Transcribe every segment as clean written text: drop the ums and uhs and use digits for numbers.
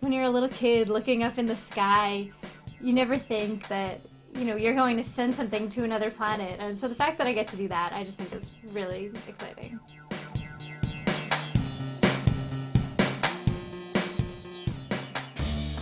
When you're a little kid looking up in the sky, you never think that, you're going to send something to another planet. And so the fact that I get to do that, I just think is really exciting.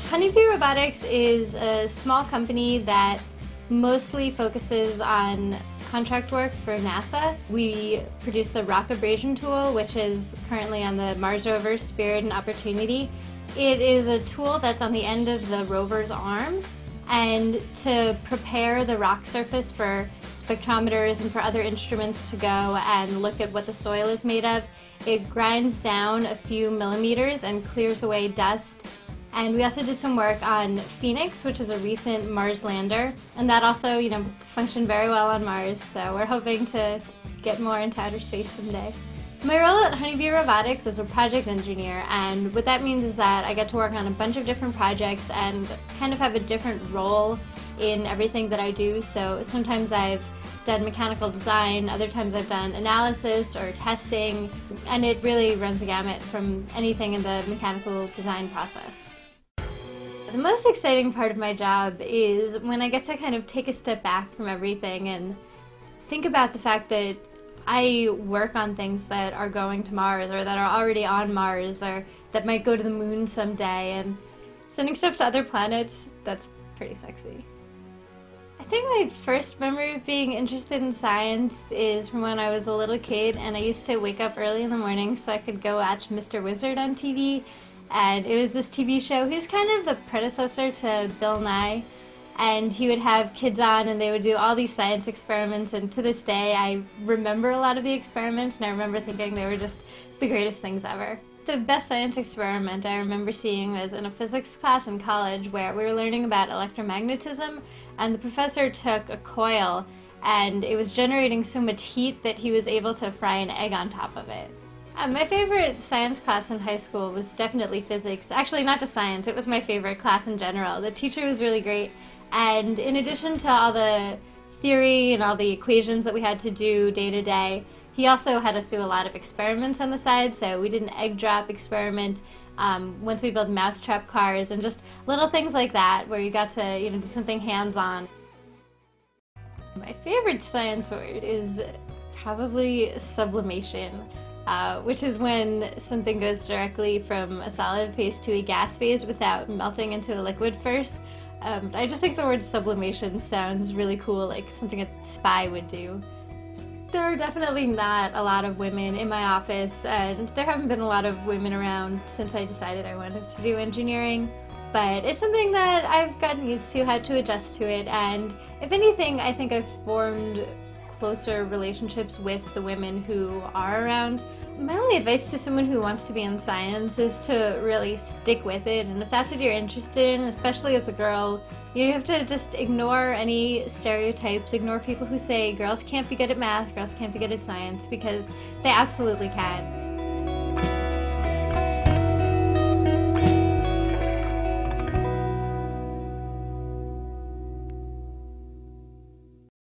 Honeybee Robotics is a small company that mostly focuses on contract work for NASA. We produce the rock abrasion tool, which is currently on the Mars rover Spirit and Opportunity. It is a tool that's on the end of the rover's arm, and to prepare the rock surface for spectrometers and for other instruments to go and look at what the soil is made of, it grinds down a few millimeters and clears away dust. And we also did some work on Phoenix, which is a recent Mars lander, and that also, functioned very well on Mars, so we're hoping to get more into outer space someday. My role at Honeybee Robotics is a project engineer, and what that means is that I get to work on a bunch of different projects and kind of have a different role in everything that I do. So sometimes I've done mechanical design, other times I've done analysis or testing, and it really runs the gamut from anything in the mechanical design process. The most exciting part of my job is when I get to kind of take a step back from everything and think about the fact that I work on things that are going to Mars or that are already on Mars or that might go to the moon someday, and sending stuff to other planets, that's pretty sexy. I think my first memory of being interested in science is from when I was a little kid and I used to wake up early in the morning so I could go watch Mr. Wizard on TV. And it was this TV show. He was kind of the predecessor to Bill Nye, and he would have kids on and they would do all these science experiments, and to this day I remember a lot of the experiments and I remember thinking they were just the greatest things ever. The best science experiment I remember seeing was in a physics class in college where we were learning about electromagnetism, and the professor took a coil and it was generating so much heat that he was able to fry an egg on top of it. My favorite science class in high school was definitely physics. Actually, not just science, it was my favorite class in general. The teacher was really great, and in addition to all the theory and all the equations that we had to do day to day, he also had us do a lot of experiments on the side. So we did an egg drop experiment, once we built mousetrap cars, and just little things like that where you got to do something hands-on. My favorite science word is probably sublimation. Which is when something goes directly from a solid phase to a gas phase without melting into a liquid first. I just think the word sublimation sounds really cool, like something a spy would do. There are definitely not a lot of women in my office, and there haven't been a lot of women around since I decided I wanted to do engineering. But it's something that I've gotten used to, had to adjust to it, and if anything, I think I've formed closer relationships with the women who are around. My only advice to someone who wants to be in science is to really stick with it, and if that's what you're interested in, especially as a girl, you have to just ignore any stereotypes, ignore people who say girls can't be good at math, girls can't be good at science, because they absolutely can.